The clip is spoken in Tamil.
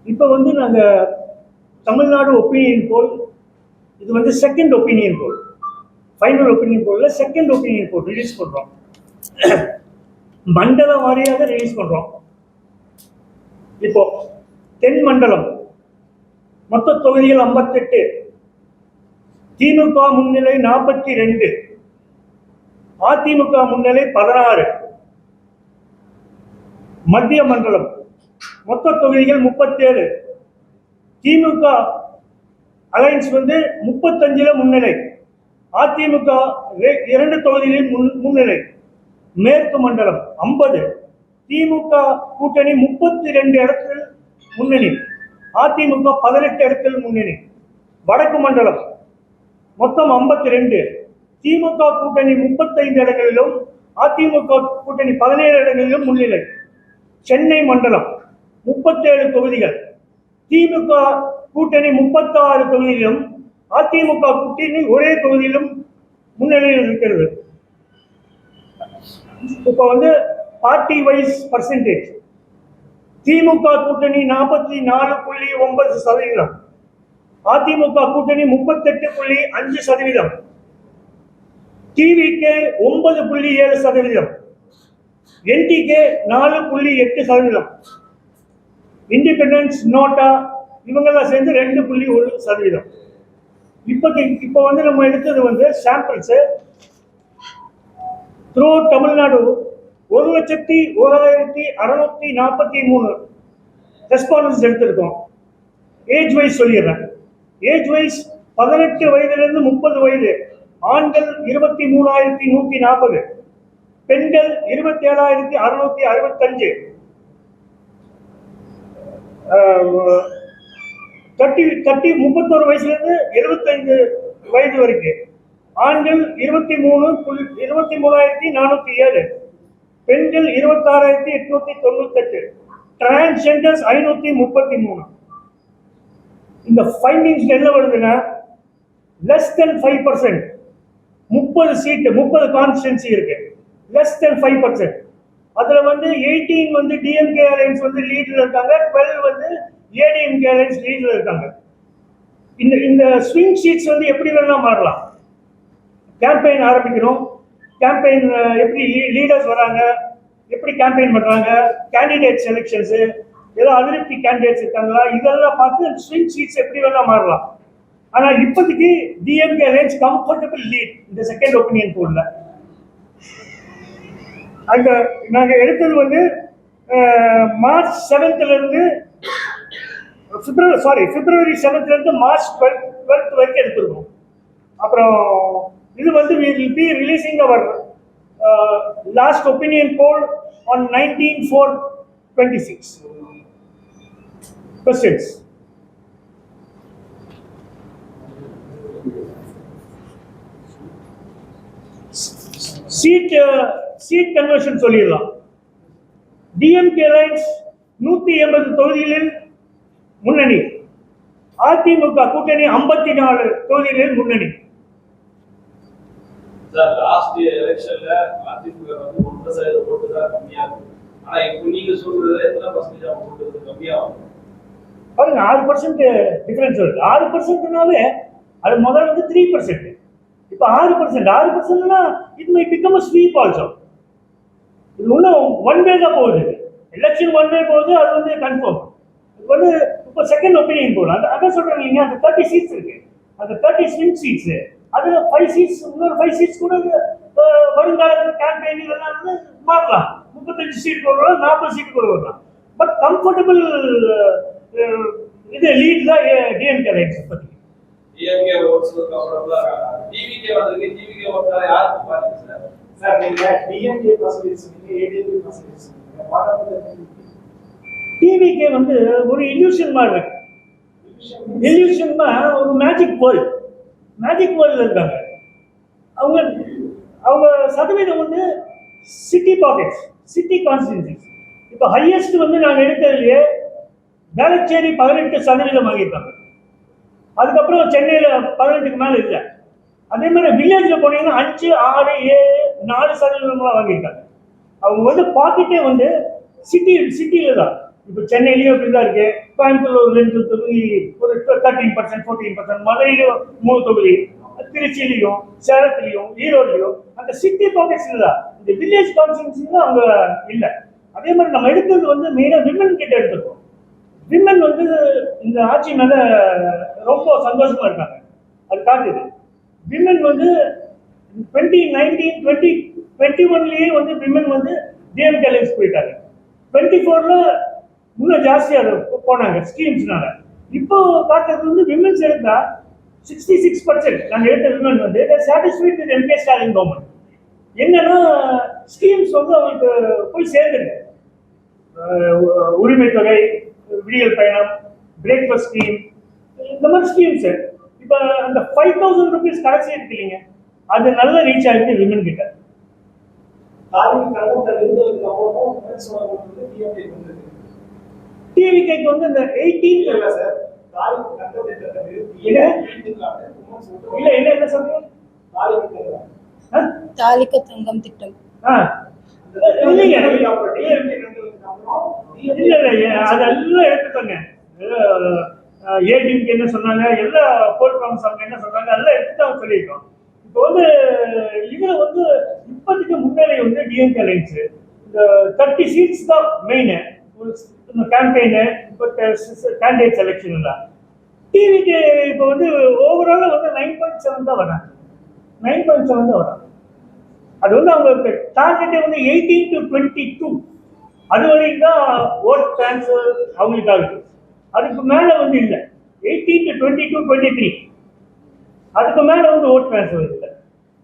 இப்போ வந்து நாங்கள் தமிழ்நாடு ஒப்பீனியன் போல், இது வந்து செகண்ட் ஒப்பீனியன் போல், ஃபைனல் ஒப்பீனியன் போல் செகண்ட் ஒப்பீனியன் போல் ரிலீஸ் பண்ணுறோம். மண்டல வாரியாக ரிலீஸ் பண்ணுறோம். இப்போ தென் மண்டலம் மொத்த தொகுதிகள் 58, திமுக முன்னிலை 42, அதிமுக முன்னிலை 16. மத்திய மண்டலம் மொத்த தொகுதிகள் 37, திமுக அலையன்ஸ் வந்து 35 முன்னிலை, அதிமுக 2 தொகுதிகளில் முன்னிலை. மேற்கு மண்டலம் 50, திமுக கூட்டணி 32 இடத்தில் முன்னணி, அதிமுக 18 இடத்தில் முன்னணி. வடக்கு மண்டலம் மொத்தம் 52, திமுக கூட்டணி 35 இடங்களிலும் அதிமுக கூட்டணி 17 இடங்களிலும் முன்னிலை. சென்னை மண்டலம் 37 தொகுதிகள், திமுக கூட்டணி 36 தொகுதியிலும் அதிமுக கூட்டணி ஒரே தொகுதியிலும் முன்னிலையில் இருக்கிறது. இப்போ வந்து பார்ட்டி வைஸ் பர்சன்டேஜ், திமுக கூட்டணி 44.9%, அதிமுக கூட்டணி 38.5%, டிவிகே 9.7%, என்டிகே 4.8%, இண்டிபெண்டன்ஸ் நோட்டா இவங்கெல்லாம் சேர்ந்து 2.1%. இப்போ வந்து நம்ம எடுத்தது வந்து சாம்பிள்ஸ் த்ரூ தமிழ்நாடு 1,01,643 ரெஸ்பான்ஸ் எடுத்திருக்கோம். ஏஜ் வைஸ் சொல்லிடுறேன். ஏஜ் வைஸ் 18 வயதிலிருந்து 30 வயது, ஆண்கள் 23,140, பெண்கள் 27,665, 31 வயசுலேருந்து 75 வயது வரைக்கும், ஆண்கள் 23,407, பெண்கள் 26,898, டிரான்ஸ்ஜெண்டர்ஸ் 533. இந்த ஃபைண்டிங்ஸ் என்ன வருதுன்னா, லெஸ் தென் 5%, 30 சீட்டு, 30 கான்ஸ்டிடன்சி இருக்கு, லெஸ் தென் 5%. அதுல வந்து 18 வந்து டிஎம்கே அலையன்ஸ் வந்து லீட்ல இருக்காங்க, 12 வந்து ஏடிஎம்கே அலையன்ஸ் லீட்ல இருக்காங்க. இந்த ஸ்விங் சீட்ஸ் வந்து எப்படி வேணா மாறலாம். கேம்பெயின் ஆரம்பிக்கணும், கேம்பெயின் எப்படி லீடர்ஸ் வராங்க, எப்படி கேம்பெயின் பண்றாங்க, கேண்டிடேட் செலெக்ஷன்ஸ், ஏதோ அதிருப்தி கேண்டிடேட்ஸ் இருக்காங்களா, இதெல்லாம் பார்த்து ஸ்விங் சீட்ஸ் எப்படி வேணா மாறலாம். ஆனால் இப்போதைக்கு டிஎம்கே அலையன்ஸ் கம்ஃபர்டபிள் லீட் இந்த செகண்ட் ஒப்பீனியன் போல்ல. அங்க நாங்க எடுத்தது வந்து மார்ச் 7th இருந்து பிப்ரவரி 7th இருந்து மார்ச் 12th வரைக்கும் எடுத்திருக்கோம். அப்புறம் இது வந்து we will be releasing our last opinion poll on 19/4/26. Questions? Seat conversion சொல்லிடலாம். டிஎம்கே அலையன்ஸ் 180 தொகுதிகளில் முன்னணி, அதிமுக கூட்டணி 54 தொகுதிகளில் முன்னணி. சார் லாஸ்ட் எலெக்ஷன்ல அதிமுக வந்து 1% ஓட்டு தான் கம்மியா இருக்கு. ஆனா இப்போ நீங்க சொல்றது எத்தனை பர்சன்டேஜ் ஓட்டு கம்மியா ஆகும்? பாருங்க, 6% டிஃபரன்ஸ் வருது. 6%னாவே அது முதல்ல வந்து 3%, இப்போ 6%. It my become a sweep also. இது இன்னும் ஒன் வே தான் போகுது. எலெக்ஷன் ஒன் வே போகுது, அது வந்து கன்ஃபார்ம். இப்போ வந்து இப்போ செகண்ட் ஒப்பீனியன் போகலாம். அதான் சொல்றேன் இல்லைங்க, அந்த 30 சீட்ஸ் இருக்கு, அந்த 30 ஸ்விங் சீட்ஸ், அதுல 5 சீட்ஸ், இன்னொரு 5 சீட்ஸ் கூட வருங்காலத்தில் கேம்பெயின் இதெல்லாம் வந்து மாறலாம். 35 சீட் கூட வரலாம், 40 சீட் கூட வரலாம். பட் கம்ஃபர்டபுள் இது லீட் தான் டிஎம்கே அலையன்ஸ் பத்தி. டிஎம்கே ஓட்ஸ் கம்ஃபர்டபுளா டிவிகே வந்திருக்கு. டிவிகே ஓட்ல யாருக்கு பாருங்க சார்? சார் நீங்க டிஎம்கே பர்சன்டேஜ் சொன்னீங்க, ஏடிஎம்கே பர்சன்டேஜ் சொன்னீங்க. வாட் ஆர் தி டிவிகே வந்து ஒரு இல்யூஷன் மாதிரி இருக்கு. இல்யூஷன்னா ஒரு மேஜிக் வேர்ல்டு இருக்காங்க. அவங்க சதவீதம் வந்து சிட்டி பாக்கெட்ஸ், சிட்டி கான்ஸ்டிடன்சிஸ். இப்போ ஹையஸ்ட் வந்து நாங்கள் எடுத்ததுலேயே வேளச்சேரி 18% வாங்கியிருக்காங்க. அதுக்கப்புறம் சென்னையில் 18க்கு மேலே இல்லை. அதே மாதிரி வில்லேஜில் போனீங்கன்னா 5, 6, 7, 4% வாங்கியிருக்காங்க. அவங்க வந்து பாக்கெட்டே வந்து சிட்டியில தான். இப்போ சென்னையிலயும் அப்படிதான் இருக்கு, கோயம்புத்தூர்ல ஒரு 2 தொகுதி, ஒரு 13%, 14%, மதுரையிலும் 3 தொகுதி, திருச்சியிலையும், சேலத்திலையும், ஈரோட்லையும், அந்த சிட்டி பாக்கெட்ஸ்ல தான். இந்த வில்லேஜ் கான்ஸ்டியூன்சில அவங்க இல்ல. அதே மாதிரி நம்ம எடுத்தது வந்து மெயினா விமன் கிட்ட எடுத்துருக்கோம். விமன் வந்து இந்த ஆட்சி மேல ரொம்ப சந்தோஷமா இருக்காங்க. அது காட்டுது. விமன் வந்து 2019, 2021லயே வந்து விமன் வந்து டிஎம்கே அலைன்ஸ் போயிட்டாங்க. 24ல இன்னும் ஜாஸ்தியா போனாங்க ஸ்கீம்ஸ்னால. இப்போ காட்டுறது வந்து விமன்ஸ் எடுத்தா 66% நாங்க எடுத்த விமன் வந்து satisfied with MK Stalin government. என்னன்னா ஸ்கீம்ஸ் வந்து அவங்களுக்கு போய் சேர்ந்துருக்கு. உரிமை தொகை, விடியல் பயணம், பிரேக்ஃபாஸ்ட் ஸ்கீம், இந்த மாதிரி ஸ்கீம்ஸ். இப்போ அந்த 5000 rupees கடைசி இருக்கு இல்லைங்க, அது நல்ல ரீச் ஆயிடுச்சு விமன் கிட்ட. தாலிக்கு கலந்தது இருந்ததுக்கு அப்புறமும் உமன்ஸோட ஓட்டு வந்து டிஎம்கே வந்தது. டிவிகேக்கு வந்து இந்த 18 இல்ல சார், தாலிக்கு கலந்தது இல்ல. உமன்ஸ் ஓட்டு இல்ல இல்ல என்ன சொல்றீங்க? தாலிக்கு கலந்தது. தாலிக்கு தங்கம் திட்டம். இல்லைங்க, டிஎம்கே வந்ததுக்கு அப்புறம் இல்ல இல்ல அதெல்லாம் எடுத்துக்கோங்க. ஏடிஎம்கே என்ன சொன்னாங்க, எல்லா போல் ப்ராமிஸ் அவங்க என்ன சொன்னாங்க, அதெல்லாம் எடுத்து அவங்க சொல்லியிருக்கோம். இப்போ வந்து இதுல வந்து இப்போதைக்கு முன்னணி வந்து டிஎம்கே அலைன்ஸ். இந்த 30 சீட்ஸ் தான் மெயின் கேம்பெயின். இப்போ கேண்டிடேட் செலெக்ஷன் இல்லை. டிவிக்கு இப்போ வந்து ஓவரால வந்து 9.7 தான் வராங்க. 9.7 தான் வராங்க. அது வந்து அவங்க டார்கெட்டே வந்து 18 to 22. அது வரைக்கும் தான் ஓட் ட்ரான்ஸ்ஃபர் அவங்களுக்கு ஆகுது. அதுக்கு மேல வந்து இல்லை. 18 to 22, 23 அதுக்கு மேல வந்து ஓட் ட்ரான்ஸ்ஃபர் வருது.